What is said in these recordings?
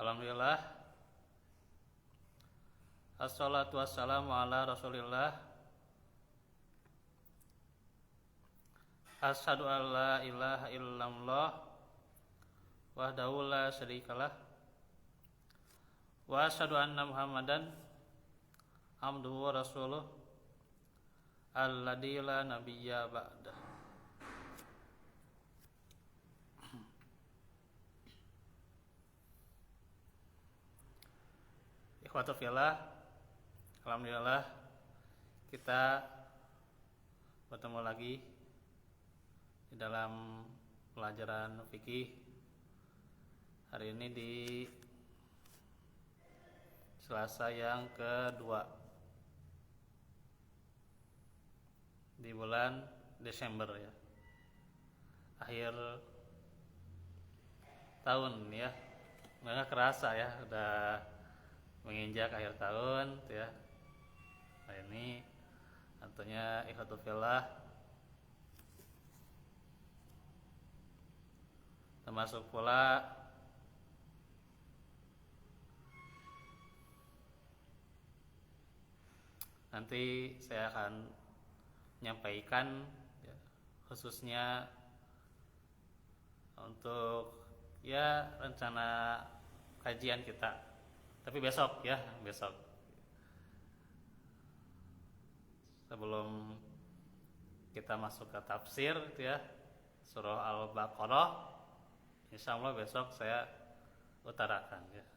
Alhamdulillah. Assalatu wassalamu ala Rasulillah. Asyhadu an la ilaha illallah wahdahu la syarikalah wa asyhadu anna Muhammadan abduhu wa rasuluh alladzi la nabiyya ba'dah. Ikhwatu fillah, alhamdulillah kita bertemu lagi di dalam pelajaran fikih. Hari ini di Selasa yang kedua di bulan Desember ya, akhir tahun ya, nggak kerasa ya udah menginjak akhir tahun ya. Nah ini tentunya ikhwatu fillah termasuk pula nanti saya akan menyampaikan ya, khususnya untuk ya rencana kajian kita. Tapi besok ya, besok. Sebelum kita masuk ke tafsir ya, surah Al-Baqarah, insya Allah besok saya utarakan ya.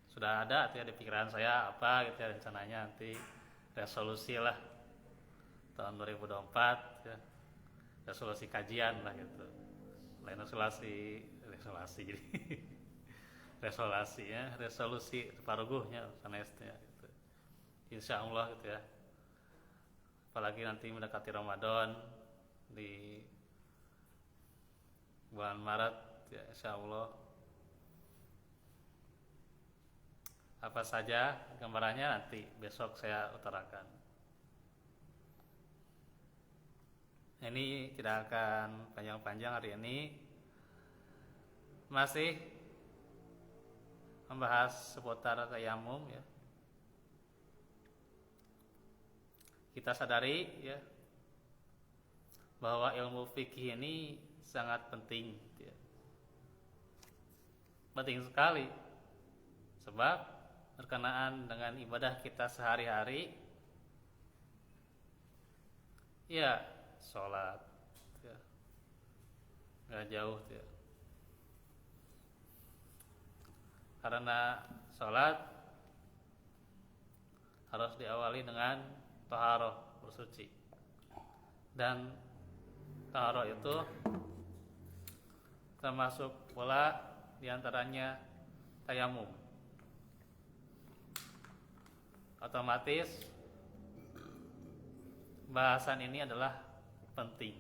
Sudah ada ya di pikiran saya apa gitu ya rencananya, nanti resolusi lah tahun 2024 ya, resolusi kajian lah gitu. Lain resolusi jadi resolusi paruguhnya sanesnya gitu. Insya Allah gitu ya. Apalagi nanti mendekati Ramadan di bulan Maret ya, insya Allah apa saja gambarannya nanti besok saya utarakan. Ini tidak akan panjang-panjang hari ini, masih membahas seputar tayamum ya. Kita sadari ya bahwa ilmu fikih ini sangat penting ya. Penting sekali sebab berkenaan dengan ibadah kita sehari-hari ya, sholat ya, nggak jauh ya. Karena sholat harus diawali dengan taharah, bersuci. Dan taharah itu termasuk pula diantaranya tayamum. Otomatis bahasan ini adalah penting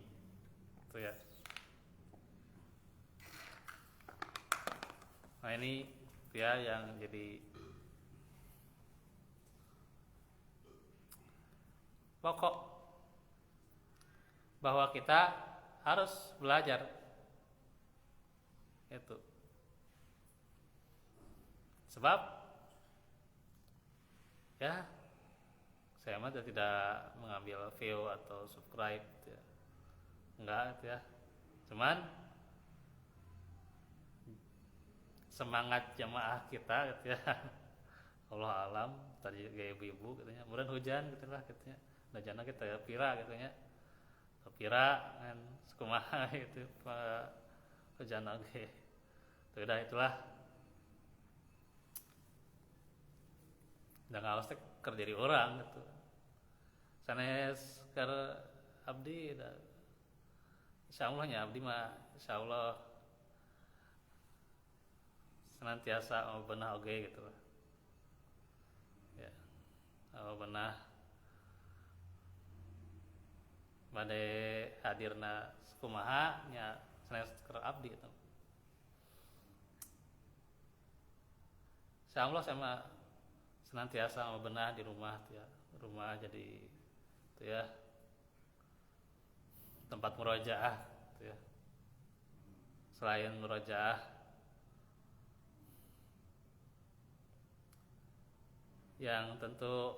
itu ya. Nah ini ya yang jadi pokok bahwa kita harus belajar itu. Sebab ya saya mah tidak mengambil view atau subscribe ya. Enggak ya. Cuman semangat jamaah kita gitu ya. Allah alam tadi kayak ibu-ibu katanya mudah hujan gitu lah katanya. Nah jana kita pira katanya. Pira kan sekumaha itu Pak hujan oge. Udah itulah. Dan ngawas teh keur jadi orang gitu. Sanes keur abdi da insyaallah nya abdi mah insyaallah senantiasa beunah oge gitu ya. Beunah bade hadirna kumaha nya sanes keur abdi gitu. Insyaallah sama senantiasa beunah di rumah ya. Rumah jadi itu ya tempat murojaah gitu ya. Selain murojaah yang tentu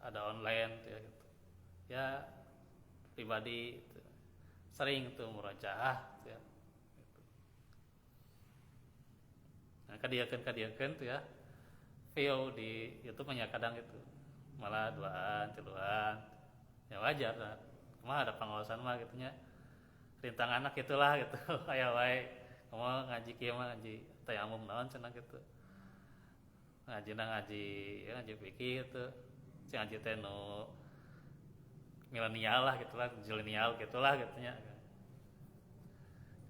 ada online tuh ya gitu. Ya pribadi gitu. Sering tuh murojaah tuh ya. Gitu. Nah, kadieukeun tuh ya. View di YouTube banyak kadang itu malah duaan, tiluan. Ya wajar lah. Mah ada pengawasan mah gitunya. Rintang anak itulah gitu. Aya wae. Kamu ngaji kieu mah ngaji tayamum naon cenah gitu. Ngaji ya ngaji fikih itu. Si ngaji teh nu milenial lah gitulah, zilenial gitulah gitunya.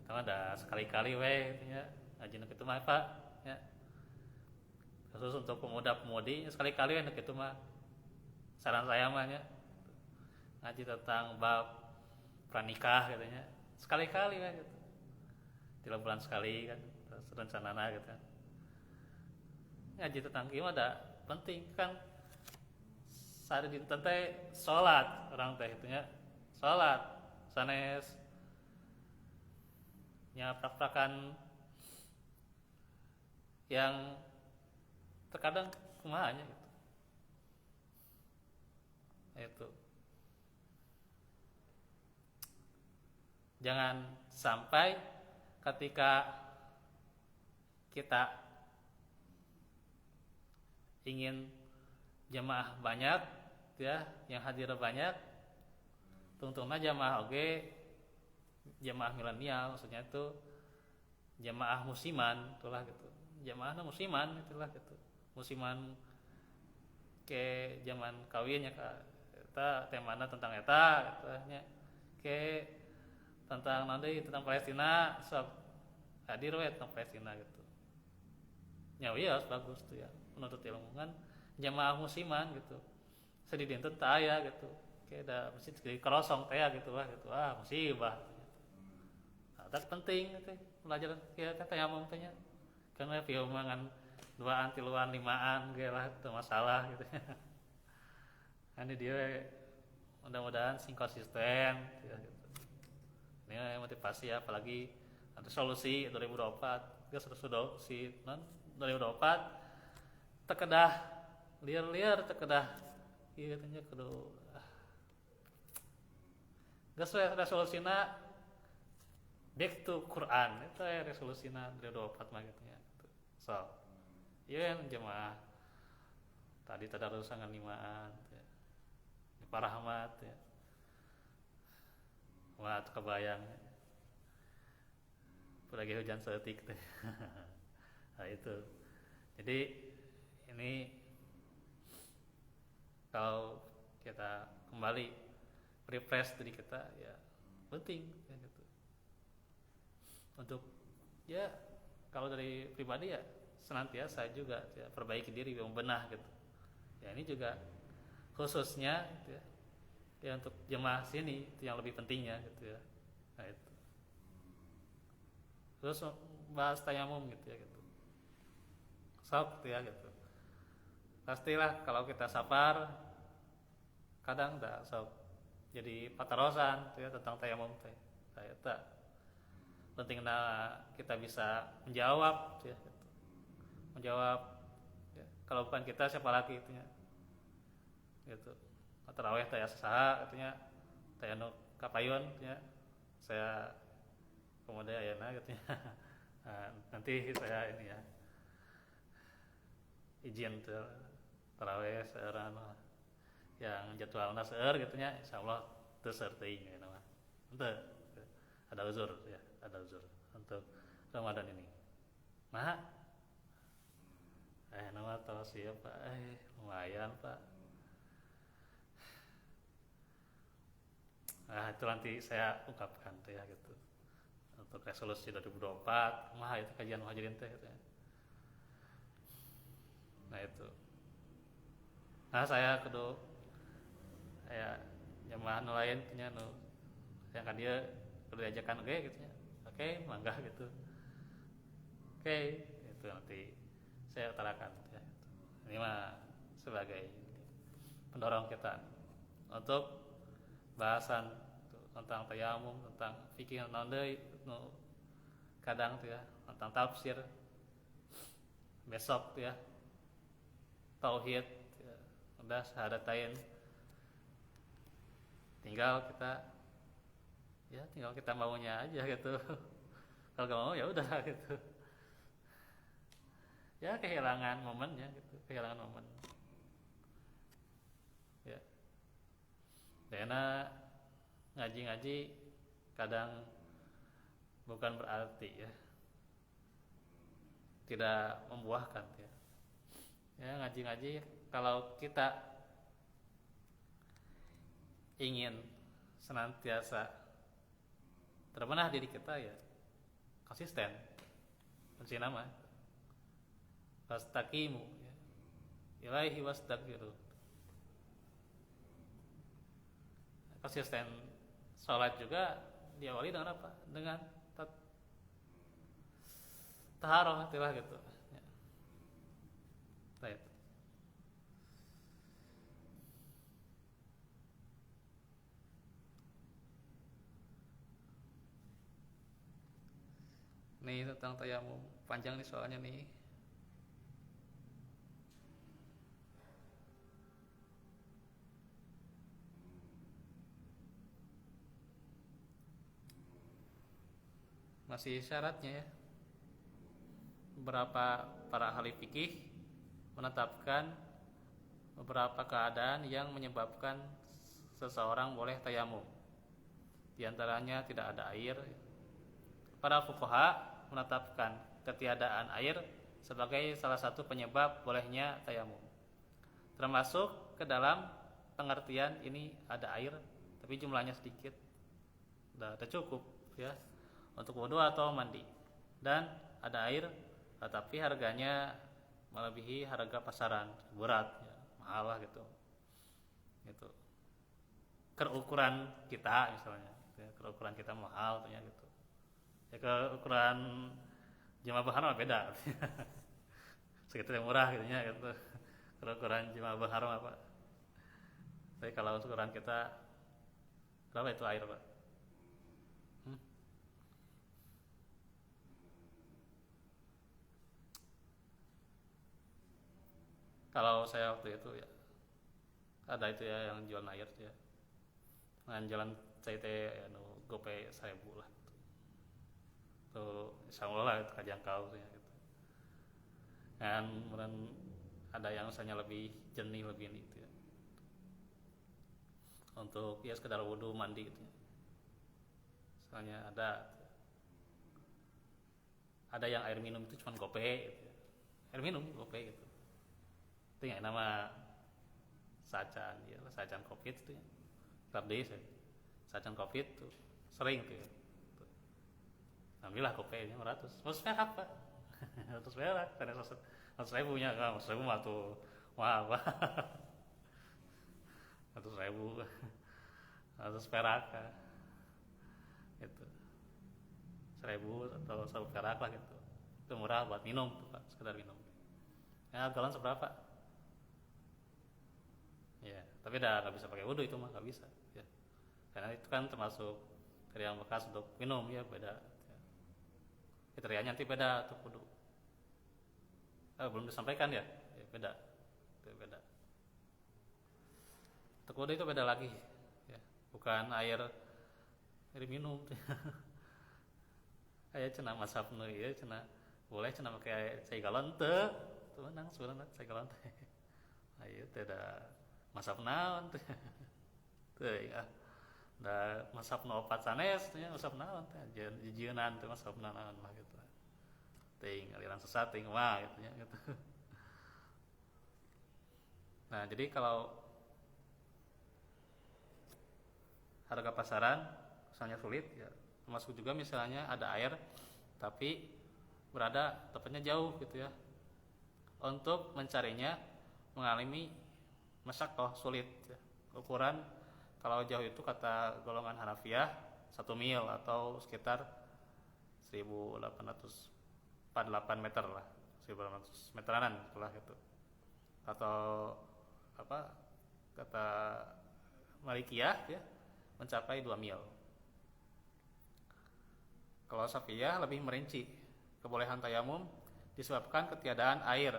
Kita mah ada sekali-kali we gitunya. Ngaji nu kitu mah Pak ya. Khusus untuk pemuda-pemudi sekali-kali we nu kitu mah. Saran saya mah ya. Ngaji tentang bab pranikah katanya. Sekali-kali we gitu. 3 bulan sekali kan terus rencanana gitu kan. Ngaji tentang kieu ada penting kan sare dinten teh salat orang teh itunya salat sanes nya praktekan yang terkadang kumaha nya gitu. Itu jangan sampai ketika kita ingin jamaah banyak ya yang hadir banyak tungtungna jamaah oge jamaah milenial maksudnya itu jamaah musiman itulah gitu jamaahna musiman itulah gitu musiman ke zaman kawinnya eta temana tentang eta katanya ke tentang nanti tentang Palestina sok hadir we tentang Palestina gitu nya iya bagus tuh ya menuntut ilmu kan jamaah musiman gitu sedih dinten teh aya gitu kayak ada masjid di kerosong teh gitu lah gitu musibah nah, itu penting gitu belajar kieu teh tayamum teh nya karena pieu mangan 2an 3an 5an ge lah teu masalah gitu kan dia mudah-mudahan sing konsisten gitu. Ini motivasi ya apalagi ada solusi 2024 geus solusi non 2024 tekedah liar-liar tekedah ieu katanya kudu geus we resolusina back to Quran eta resolusina 2024 mah gitu nya so ieu yang jemaah tadi tadarus sangan 5an ya. Para rahmat ya wah kebayang lagi hujan seetik teh nah itu jadi ini kalau kita kembali refresh diri kita ya penting ya gitu untuk ya kalau dari pribadi ya senantiasa juga ya, perbaiki diri membenah gitu ya ini juga khususnya gitu ya untuk jemaah sini itu yang lebih pentingnya gitu ya nah itu terus bahas tayamum gitu ya gitu sok gitu ya gitu pastilah kalau kita safar kadang tak sok jadi patarosan gitu ya tentang tayamum teh saya tak pentingnya kita bisa menjawab gitu ya gitu. Menjawab ya. Kalau bukan kita siapa lagi itu ya gitu tarawih teh saha katanya teh anu kapayun ya saya pemuda ayeuna gitu ya nah, nanti saya ini ya izin tuh tarawih seueur anu yang jadwalna seueur gitu nya insyaallah teu seueur teuing ya mah henteu ada uzur ya ada uzur untuk Ramadan ini nah nama tos ya Pak lumayan Pak nah itu nanti saya ungkapkan tuh ya gitu untuk resolusi 2024 mah itu kajian muhajirin teh gitu ya. Nah itu nah saya kudu kayak jamaah nu lain punya nu yang kan dia kudu diajakan oke gitu ya oke mangga gitu oke itu nanti saya utarakan ya. Ini mah sebagai pendorong kita untuk bahasan tentang tayamum, tentang fikih naon deui nu kadang tuh ya, tentang tafsir. Besok tuh ya. Tauhid udah syahadatain, tinggal kita maunya aja gitu. Kalau gak mau ya udah gitu, ya kehilangan momennya gitu, kehilangan momen ya. Karena ngaji-ngaji kadang bukan berarti ya tidak membuahkan ya. Ya ngaji-ngaji kalau kita ingin senantiasa terbenah diri kita ya konsisten, kunci nama wastaqimu ya. Ilaihi wastaghfiru, konsisten. Sholat juga diawali dengan apa? Dengan taharah gitu ya. Baik. Nih tentang tayamum panjang nih soalnya nih. Masih syaratnya ya. Beberapa para ahli fikih menetapkan beberapa keadaan yang menyebabkan seseorang boleh tayamum. Di antaranya tidak ada air. Para fuqaha menetapkan ketiadaan air sebagai salah satu penyebab bolehnya tayamum. Termasuk ke dalam pengertian ini ada air tapi jumlahnya sedikit. Udah cukup ya untuk wudu atau mandi. Dan ada air tetapi harganya melebihi harga pasaran, berat ya, mahal lah gitu. Gitu. Keukuran kita misalnya, ya, keukuran kita mahal punya gitu. Ya keukuran jemaah bahar mah beda. Segitu yang murah gitu nya gitu. Keukuran jemaah bahar apa? Tapi kalau ukuran kita berapa itu air, Pak? Kalau saya waktu itu ya ada itu ya yang jual air ya. Dengan jalan CT anu gope 1000 lah. Tuh insyaallah lah itu kajangkau ya gitu. Dan kemudian ada yang misalnya lebih jernih lebih ini gitu ya. Untuk ya sekedar wudu mandi gitu ya. Misalnya ada yang air minum itu cuma gope gitu ya. Air minum gope gitu. Itu yang nama sacan ya, sacan covid itu ya. Terdis ya. Sacan covid tuh sering tuh ya. Alhamdulillah kopenya 100. Mau perak Pak. 100 perak. Karena 100.000 nya kan, 100.000 mah tuh wah apa. 100.000. 100 perak kan. Gitu. 1.000 atau 1 perak lah gitu. Itu murah buat minum tuh Pak, sekedar minum. Ya galon seberapa? Ya, tapi dah nggak bisa pakai wudhu itu mah nggak bisa. Ya. Karena itu kan termasuk dari yang bekas untuk minum ya beda. Kriterianya nanti beda untuk wudu. Belum disampaikan ya? Ya beda. Itu beda. Untuk wudu itu beda lagi. Ya, bukan air minum. Kayak cenah masaf nu ieu cenah boleh cenah pakai cai galon teu. Tuh menang sebenarnya cai galon teh. Ayo teh da masaf naon teh. Teu ya. Da masafna opat sanes nya masaf naon teh jijieunan teh masafna naon mah gitu. Ting aliran sesat ting mah gitu nya gitu. Nah, jadi kalau harga pasaran misalnya sulit ya, termasuk juga misalnya ada air tapi berada tepatnya jauh gitu ya. Untuk mencarinya mengalami masyaqqah sulit ya. Ukuran kalau jauh itu kata golongan Hanafiyah 1 mil atau sekitar 1848 meter lah, 1800 meteran lah gitu. Atau apa kata Malikiyah ya mencapai 2 mil. Kalau Syafi'iyah lebih merinci, kebolehan tayamum disebabkan ketiadaan air.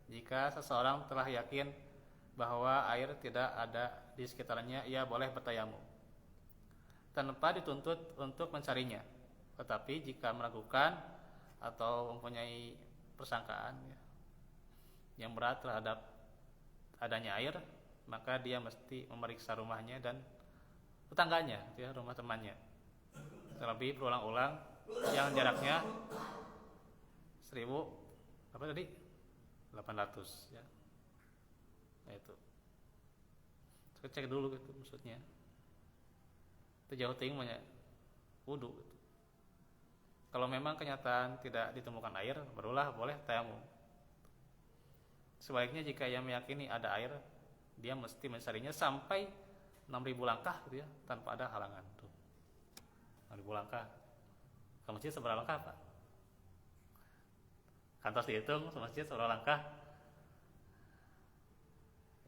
Jika seseorang telah yakin bahwa air tidak ada di sekitarnya, ia boleh bertayamum tanpa dituntut untuk mencarinya. Tetapi jika meragukan atau mempunyai persangkaan yang berat terhadap adanya air, maka dia mesti memeriksa rumahnya dan tetangganya, rumah temannya, terlebih berulang-ulang, yang jaraknya 1000 apa tadi 800 ya. Nah itu cek dulu gitu maksudnya. Itu jauh tinggi wudu gitu. Kalau memang kenyataan tidak ditemukan air, barulah boleh tayamum. Sebaliknya jika ia meyakini ada air, dia mesti mencarinya sampai 6000 langkah gitu ya, tanpa ada halangan tuh. 6000 langkah. Ke masjid seberapa langkah, Pak? Kantos dihitung ke masjid seberapa langkah?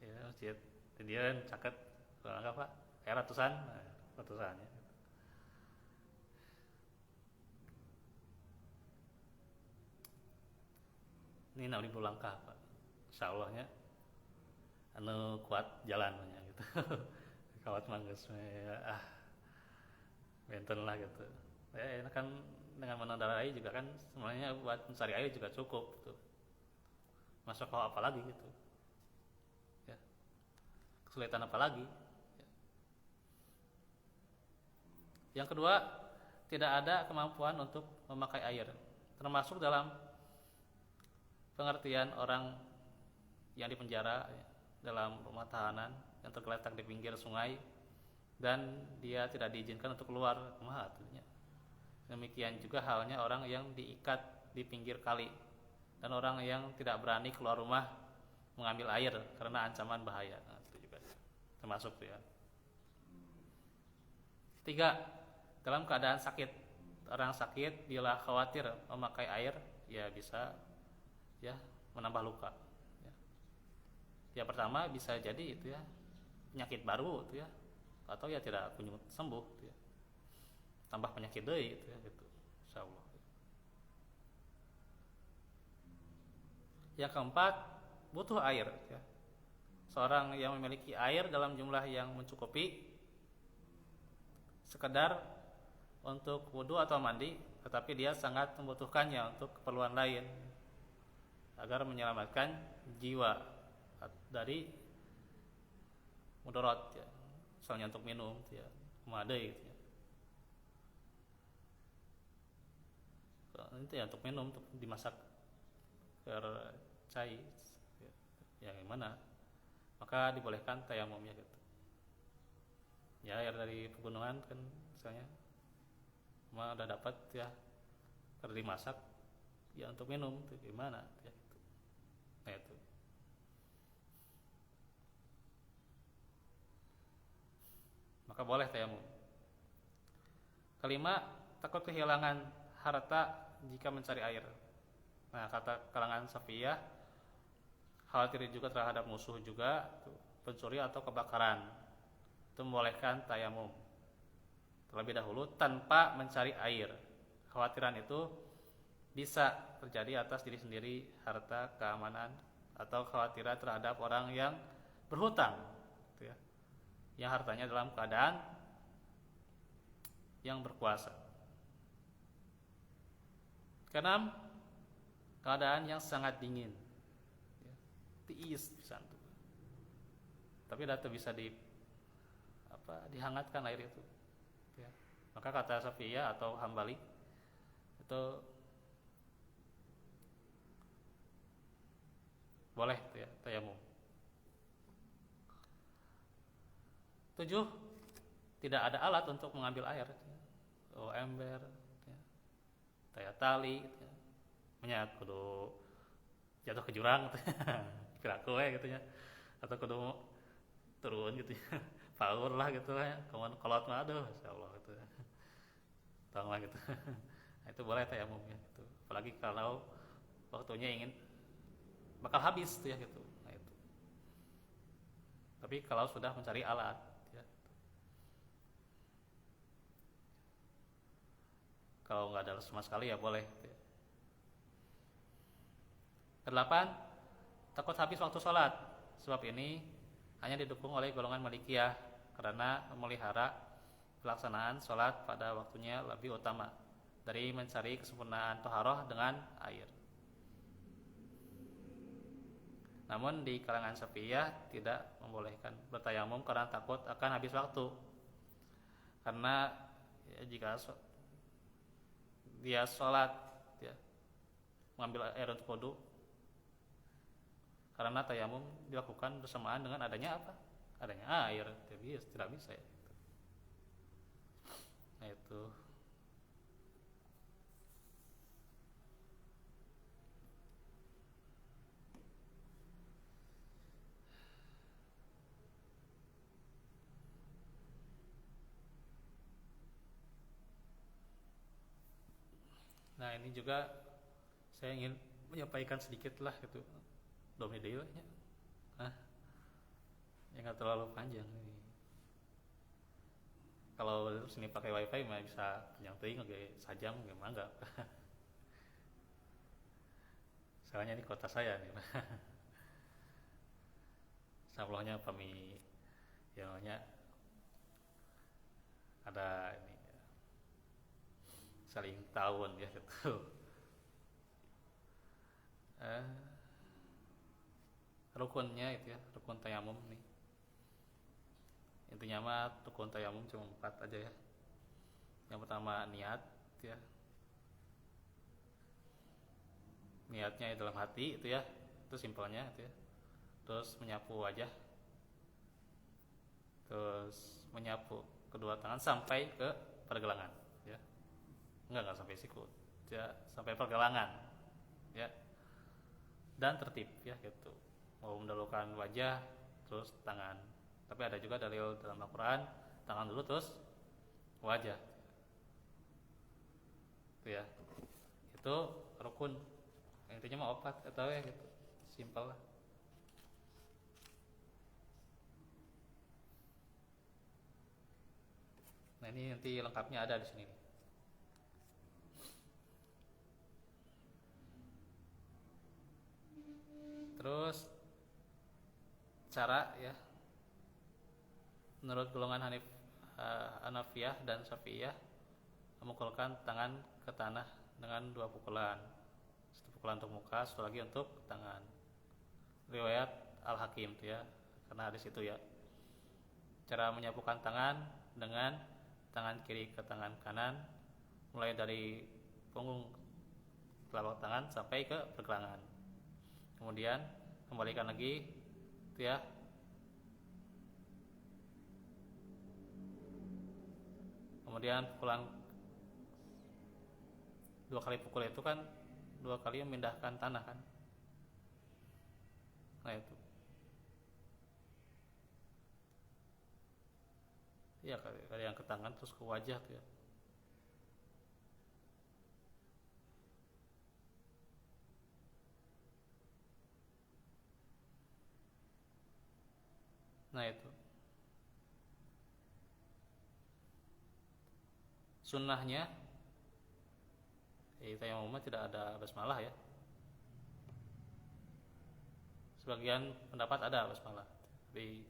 Ya, masjid dia caket seberapa langkah, Pak? Ratusan, ratusan ya. Ini 6000 langkah, Pak. Insyaallah nya anu kuat jalannya gitu. Kawat mangges benten lah gitu. Ya enak kan dengan mengendarai juga kan sebenarnya buat mencari air juga cukup gitu. Masuk kau apa lagi gitu. Ya. Kesulitan apa lagi? Ya. Yang kedua, tidak ada kemampuan untuk memakai air, termasuk dalam pengertian orang yang dipenjara ya, dalam rumah tahanan yang tergeletak di pinggir sungai dan dia tidak diizinkan untuk keluar. Demikian juga halnya orang yang diikat di pinggir kali dan orang yang tidak berani keluar rumah mengambil air karena ancaman bahaya. Nah, itu juga termasuk tuh ya. 3. Dalam keadaan sakit. Orang sakit bila khawatir memakai air, ya bisa ya menambah luka. Ya pertama bisa jadi itu ya penyakit baru itu ya, atau ya tidak kunjung sembuh itu ya. Tambah penyakit deui itu ya gitu. Insyaallah. Yang keempat, butuh air ya. Seorang yang memiliki air dalam jumlah yang mencukupi sekedar untuk wudu atau mandi, tetapi dia sangat membutuhkannya untuk keperluan lain agar menyelamatkan jiwa dari mudarat ya, misalnya untuk minum ya, memadai gitu ya. Itu ya untuk minum, untuk dimasak ke cai ya, yang mana maka dibolehkan tayamumnya gitu. Ya air dari pegunungan kan misalnya udah dapat ya, kalau dimasak ya untuk minum itu gimana ya gitu. Nah itu. Maka boleh tayamum. Kelima, takut kehilangan harta jika mencari air. Nah, kata kalangan Safiyah, khawatir juga terhadap musuh juga, pencuri atau kebakaran. Itu membolehkan tayamum terlebih dahulu tanpa mencari air. Khawatiran itu bisa terjadi atas diri sendiri, harta, keamanan, atau khawatiran terhadap orang yang berhutang gitu ya, yang hartanya dalam keadaan yang berkuasa. Keenam, keadaan yang sangat dingin ya, tiis pisan tuh. Tapi data bisa dihangatkan air itu ya. Maka kata Safiyah atau Hambali itu boleh ya tayamum. 7. Tidak ada alat untuk mengambil air ember ya, taya tali ya. Menyat kudu jatuh ke jurang gitu. Piraku gitu ya, atau kudu turun gitu ya, paur lah gitu ya, kolot mah aduh insyaallah gitu ya, tong lah gitu. Nah, itu boleh tayamum ya gitu. Apalagi kalau waktunya ingin bakal habis tuh ya gitu. Nah itu. Tapi kalau sudah mencari alat ya. Kalau nggak ada sama sekali ya boleh gitu ya. 8. Takut habis waktu sholat. Sebab ini hanya didukung oleh golongan Malikiyah karena memelihara pelaksanaan sholat pada waktunya lebih utama dari mencari kesempurnaan toharoh dengan air. Namun di kalangan Syafi'iyah tidak membolehkan bertayamum karena takut akan habis waktu. Karena ya, jika dia sholat ya, mengambil air untuk wudu, karena tayamum dilakukan bersamaan dengan adanya apa? Adanya air, jadi tidak bisa ya. Nah itu. Nah ini juga saya ingin menyampaikan sedikit lah gitu. Domini deui nya. Nah, yang nggak terlalu panjang ini. Kalau sini pakai wifi mah bisa panjang teuing ge sajam ge mah enggak. Soalnya ini kota saya nih. Sablonnya pami ya namanya ada ini saling tahun ya gitu. Rukunnya itu ya, rukun tayamum nih. Intinya mah rukun tayamum cuma 4 aja ya. Yang pertama niat ya. Niatnya dalam hati itu ya. Itu simpelnya itu ya. Terus menyapu wajah. Terus menyapu kedua tangan sampai ke pergelangan ya. Enggak sampai siku. Ya, sampai pergelangan. Ya. Dan tertib ya gitu. Mau mendahulukan wajah terus tangan. Tapi ada juga dalil dalam Al-Quran tangan dulu terus wajah itu ya. Itu rukun, intinya mah opat atau ya gitu, simpel lah. Nah ini nanti lengkapnya ada di sini nih. Terus cara ya, menurut golongan Hanafiyah dan Syafi'iyah memukulkan tangan ke tanah dengan 2 pukulan. 1 pukulan untuk muka, 1 lagi untuk tangan. Riwayat Al-Hakim tuh ya, karena ada situ ya. Cara menyapukan tangan dengan tangan kiri ke tangan kanan, mulai dari punggung telapak tangan sampai ke pergelangan. Kemudian kembalikan lagi itu ya. Kemudian pukulan 2 kali pukul itu kan 2 kali memindahkan tanah kan. Nah itu. Iya kali yang ke tangan terus ke wajah tuh ya. Nah itu. Sunnahnya tayamum tidak ada basmalah ya. Sebagian pendapat ada basmalah, tapi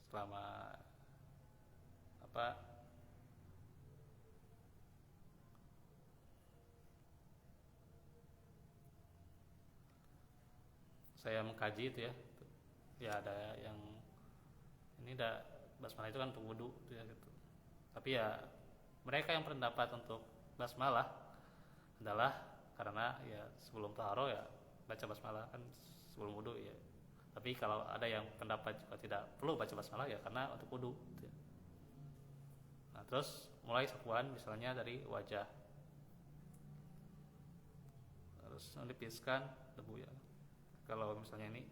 selama apa saya mengkaji itu ya ada yang ini ada basmalah itu kan untuk wudu ya gitu. Tapi ya mereka yang berpendapat untuk basmalah adalah karena ya sebelum taharah ya baca basmalah kan sebelum wudu ya. Tapi kalau ada yang pendapat juga tidak perlu baca basmalah ya karena untuk wudu gitu ya. Nah, terus mulai sapuan misalnya dari wajah. Terus menipiskan debu ya. Kalau misalnya ini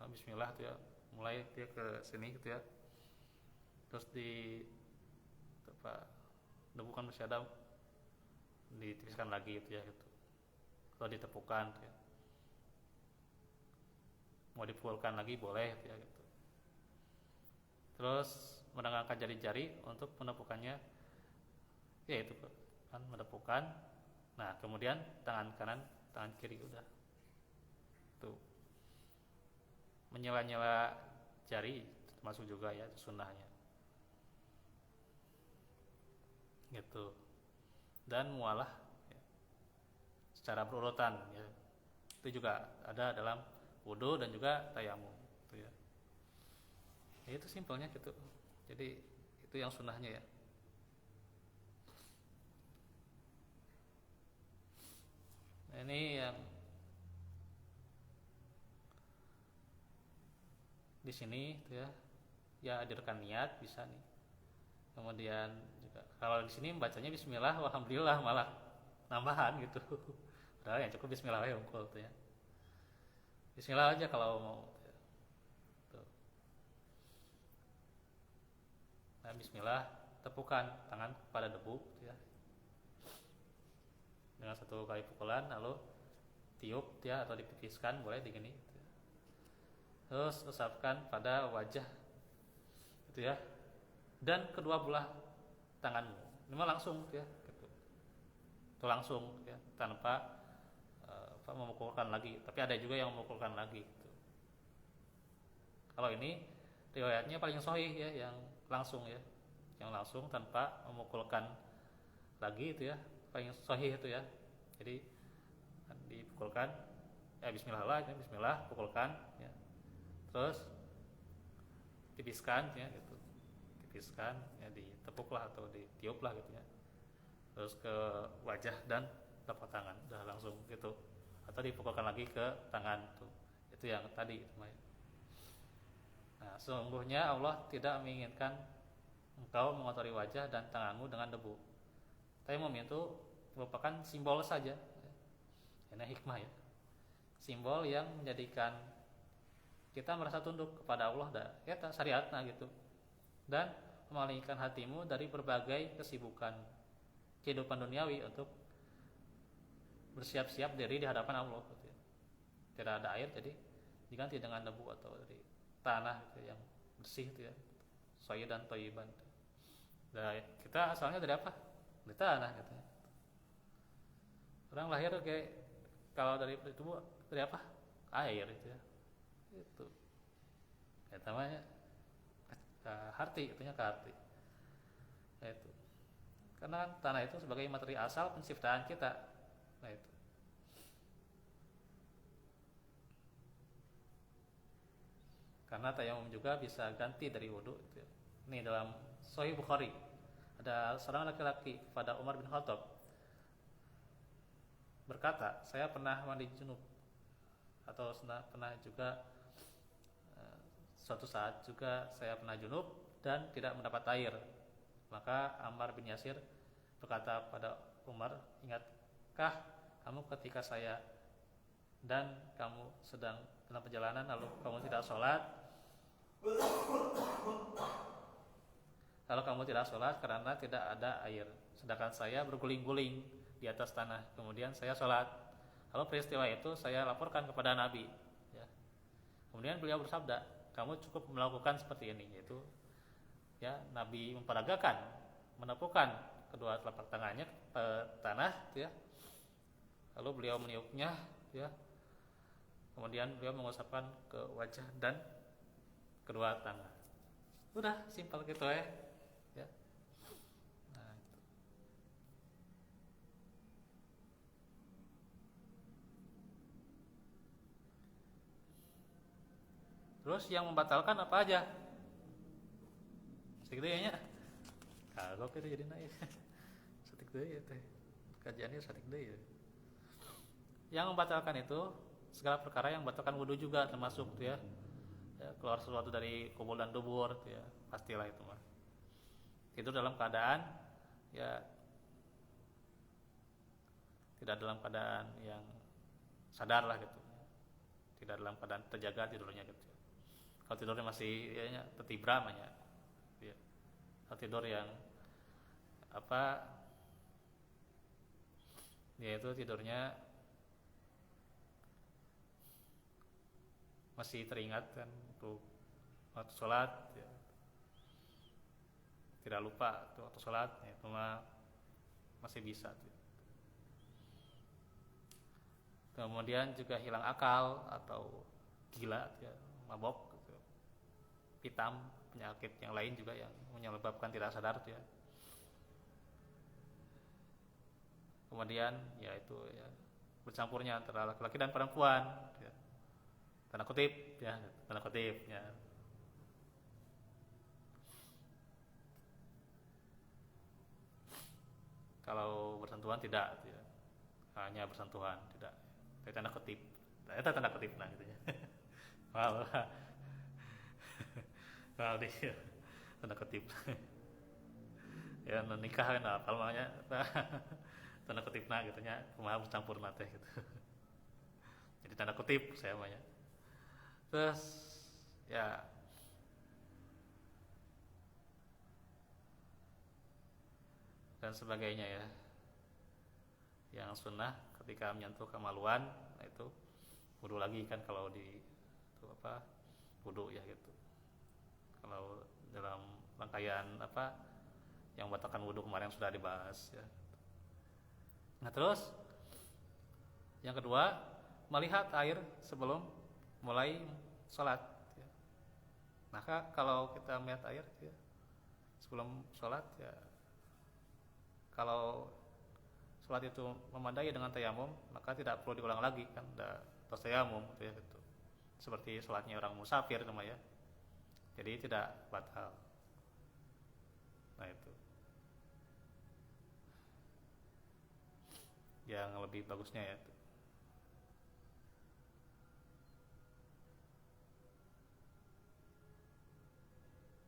bismillah tuh ya, mulai dia ke sini gitu ya. Terus di debu kan masih ada, ditipiskan lagi gitu ya gitu. Kalau ditepukan gitu ya. Mau dipukulkan lagi boleh gitu ya gitu. Terus menengahkan jari-jari untuk menepukannya, ya itu kan menepukan. Nah kemudian tangan kanan, tangan kiri udah tuh menyela-nyela jari termasuk juga ya sunnahnya gitu. Dan mualah ya, secara berurutan ya. Itu juga ada dalam wudu dan juga tayamum gitu ya. Ya itu simpelnya gitu. Jadi itu yang sunnahnya ya. Nah, ini yang di sini tuh ya. Ya hadirkan niat bisa nih. Kemudian juga kalau di sini bacanya bismillah alhamdulillah malah nambahan gitu. Padahal yang cukup bismillah ya unggul tuh ya. Bismillah aja kalau mau tuh. Nah, bismillah tepukan tangan pada debu tuh ya. Dengan satu kali pukulan lalu tiup ya atau dipipiskan boleh digini gitu ya. Terus usapkan pada wajah gitu ya. Dan kedua belah tanganmu. Ini mah langsung ya gitu. Itu langsung ya tanpa memukulkan lagi, tapi ada juga yang memukulkan lagi gitu. Kalau ini riwayatnya paling sahih ya yang langsung ya, yang langsung tanpa memukulkan lagi itu ya paling sahih itu ya. Jadi dipukulkan ya bismillah lah ya, bismillah pukulkan ya. Terus tipiskan ya gitu, tipiskan ya ditepuklah atau ditiuplah gitu ya. Terus ke wajah dan telapak tangan udah langsung gitu. Atau dipukulkan lagi ke tangan tuh. Itu yang tadi itu. Nah, sesungguhnya Allah tidak menginginkan engkau mengotori wajah dan tanganmu dengan debu. Tayamum itu merupakan simbol saja. Ini hikmah ya. Simbol yang menjadikan kita merasa tunduk kepada Allah dan ya syariatna gitu. Dan memalingkan hatimu dari berbagai kesibukan kehidupan duniawi untuk bersiap-siap diri di hadapan Allah gitu ya. Tidak ada air jadi diganti dengan debu atau dari tanah gitu yang bersih itu ya. Sayyidan thayyiban. Nah, kita asalnya dari apa? Dari tanah gitu ya. Orang lahir kayak kalau dari tubuh dari apa? Air itu ya. Itu. Ya namanya harti, itunya harti. Nah, itu. Karena tanah itu sebagai materi asal penciptaan kita. Nah itu. Karena tayamum juga bisa ganti dari wudu itu ya. Ini dalam Sahih Bukhari ada seorang laki-laki kepada Umar bin Khattab berkata, saya pernah mandi junub atau pernah juga suatu saat juga saya pernah junub dan tidak mendapat air. Maka Ammar bin Yasir berkata pada Umar, ingatkah kamu ketika saya dan kamu sedang dalam perjalanan lalu kamu tidak sholat, karena tidak ada air, sedangkan saya berguling-guling di atas tanah, kemudian saya sholat, lalu peristiwa itu saya laporkan kepada Nabi ya. Kemudian beliau bersabda, kamu cukup melakukan seperti ini, yaitu ya Nabi memperagakan menepukkan kedua telapak tangannya ke tanah ya. Lalu beliau meniupnya ya. Kemudian beliau mengusapkan ke wajah dan kedua tangan. Udah simpel gitu ya. Nah, gitu. Terus yang membatalkan apa aja? Setik deui nya. Kagok itu jadi naik. Setik deui teh. Kajiannya setik deui. Yang membatalkan itu segala perkara yang membatalkan wudu juga termasuk tuh ya. Keluar sesuatu dari kubul dan dubur tuh ya, pastilah itu mah. Tidur dalam keadaan ya tidak dalam keadaan yang sadar lah gitu. Tidak dalam keadaan terjaga tidurnya gitu. Kalau tidurnya masih ya tertibra namanya. Ya. Kalau tidur yang apa yaitu tidurnya masih teringat kan untuk waktu sholat ya. Tidak lupa tuh waktu sholat ya, itu mah masih bisa tuh. Kemudian juga hilang akal atau gila ya. mabok gitu. Hitam, penyakit yang lain juga yang menyebabkan tidak sadar tuh ya. Kemudian ya itu ya bercampurnya antara laki-laki dan perempuan ya. Tanda kutip ya, tanda kutip ya. Kalau bersentuhan tidak ya. Hanya bersentuhan tidak. Tapi tanda kutip. Itu tanda kutip nah gitu ya. Wow. Wow dia tanda kutip. Ya nikah kan apa namanya? Tanda kutip nah gitu nya, kumaha bercampur teh gitu. Jadi tanda kutip saya namanya. Terus ya dan sebagainya ya. Yang sunnah ketika menyentuh kemaluan, nah itu wudu lagi kan kalau di itu apa wudu ya gitu. Kalau dalam rangkaian apa yang batalkan wudu kemarin sudah dibahas ya. Nah terus yang kedua melihat air sebelum mulai sholat. Ya. Nah kalau kita melihat air ya, sebelum sholat ya, kalau sholat itu memandai dengan tayamum maka tidak perlu diulang lagi kan, udah tos tayamum gitu ya gitu. Seperti sholatnya orang musafir namanya. Jadi tidak batal. Nah itu yang lebih bagusnya ya.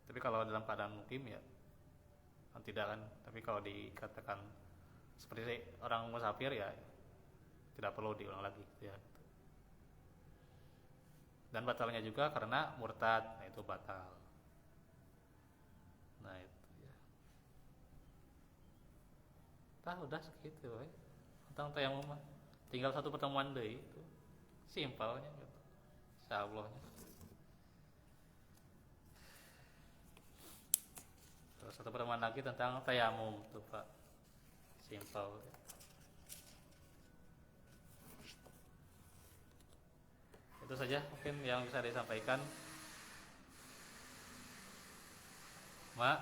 Tapi kalau dalam keadaan mukim ya tidak kan. Tapi kalau dikatakan seperti orang musafir ya tidak perlu diulang lagi ya. Dan batalnya juga karena murtad, nah itu batal. Nah itu ya. Udah segitu ya. Tentang tayamum mah tinggal satu pertemuan deui itu. Simpelnya gitu. Insyaallah. Terus satu pertemuan lagi tentang tayamum tuh Pak. Simpel. Itu saja mungkin yang bisa disampaikan. Mak,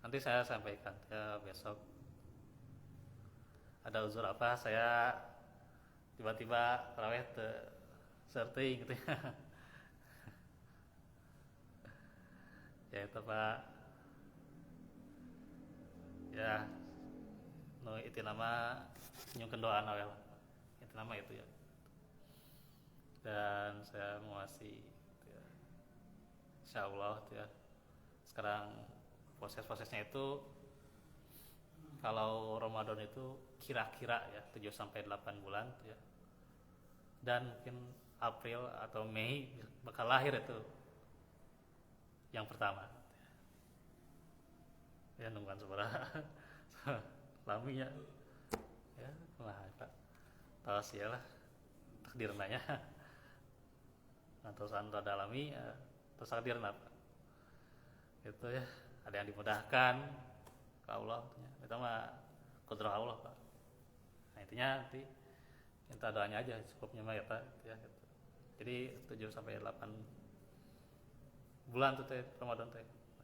nanti saya sampaikan ya besok. Ada uzur apa saya tiba-tiba tarawih serting gitu ya. Ya itu Pak. Ya, no itu nama nyungkeun doa awal. Itu nama itu ya. Dan saya menguasai ya, insyaallah ya. Sekarang proses-prosesnya itu kalau Ramadan itu kira-kira ya 7 sampai 8 bulan ya. Dan mungkin April atau Mei bakal lahir itu yang pertama. Ya nungguan seberapa laminya ya lah Pak. Tahu sih lah takdir nanya. Ngantosan rada alami ya, terus takdir apa? Itu ya, ada yang dimudahkan ke Allah ya. Itu mah kudrah Allah Pak. Nah intinya nanti minta doanya aja cukupnya mah ya Pak ya, gitu. Jadi 7 sampai 8 bulan tuh teh Ramadan teh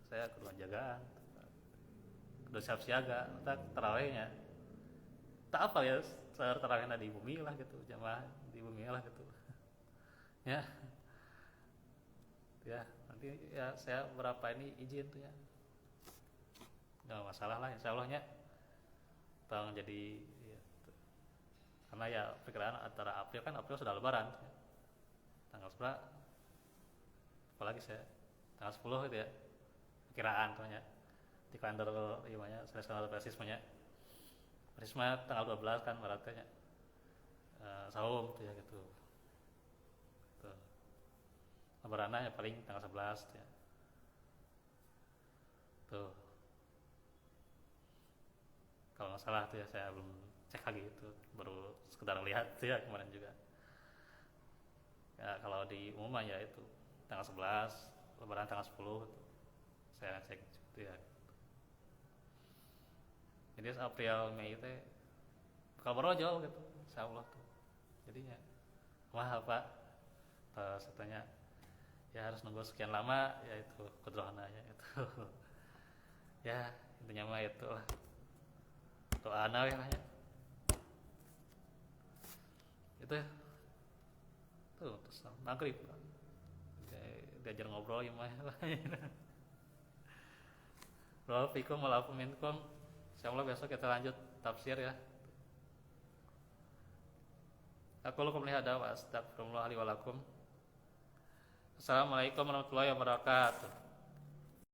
saya kudu jagaan, kudu siap siaga, tak tarawihnya tak apa ya, tarawihnya di bumi lah gitu, jamaah di bumi lah gitu ya. Ya nanti ya saya berapa ini izin tuh ya, nggak masalah lah insyaallah nya bang. Jadi ya, karena ya perkiraan antara April kan, April sudah lebaran ya. Tanggal berapa apalagi saya tanggal 10 gitu ya perkiraan tuh ya di kalender gimana saya kalender persismanya persisma tanggal 12 kan maratnya saum tuh ya gitu. Lebarannya ya paling tanggal 11 ya. Tuh. Kalau nggak salah tuh ya, saya belum cek lagi itu, baru sekedar lihat tuh ya kemarin juga. Ya kalau di umum ya itu tanggal 11, Lebaran tanggal 10 tuh. Saya cek gitu ya. Jadi April Mei itu bakal berojol gitu, insyaallah tuh. Jadinya Wah Pak, saya tanya ya harus nunggu sekian lama, ya itu kudrohana ya itu. Ya intinya mah itu lah, doa we lah ya. Itu ya. Tuh terus maghrib diajar ngobrol ya mah. Bro, fikum walaupun minkum. Insyaallah besok kita lanjut tafsir ya. Aku lakum lihada wa astagfirullah li wa lakum. Assalamualaikum warahmatullahi wabarakatuh.